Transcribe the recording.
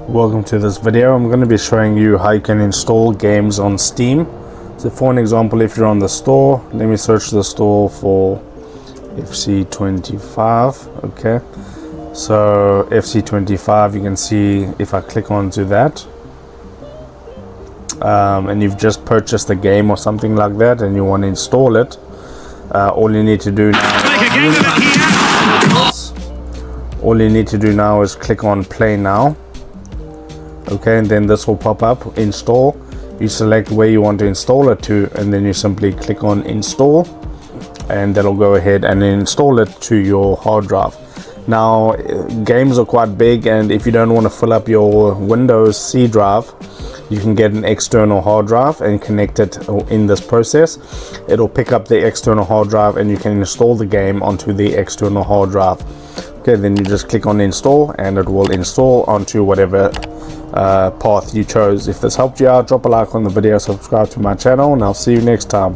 Welcome to this video. I'm going to be showing you how you can install games on Steam. So for an example, if you're on the store, let me search the store for FC25. Okay, so FC25, you can see if I click onto that, and you've just purchased a game or something like that and you want to install it, all you need to do now is click on play now. Okay, and then this will pop up, install. You select where you want to install it to, and then you simply click on install, and that'll go ahead and install it to your hard drive. Now, games are quite big, and if you don't want to fill up your Windows C drive, you can get an external hard drive and connect it in this process. It'll pick up the external hard drive and you can install the game onto the external hard drive. Okay, then you just click on install and it will install onto whatever path you chose. If this helped you out, drop a like on the video, subscribe to my channel, and I'll see you next time.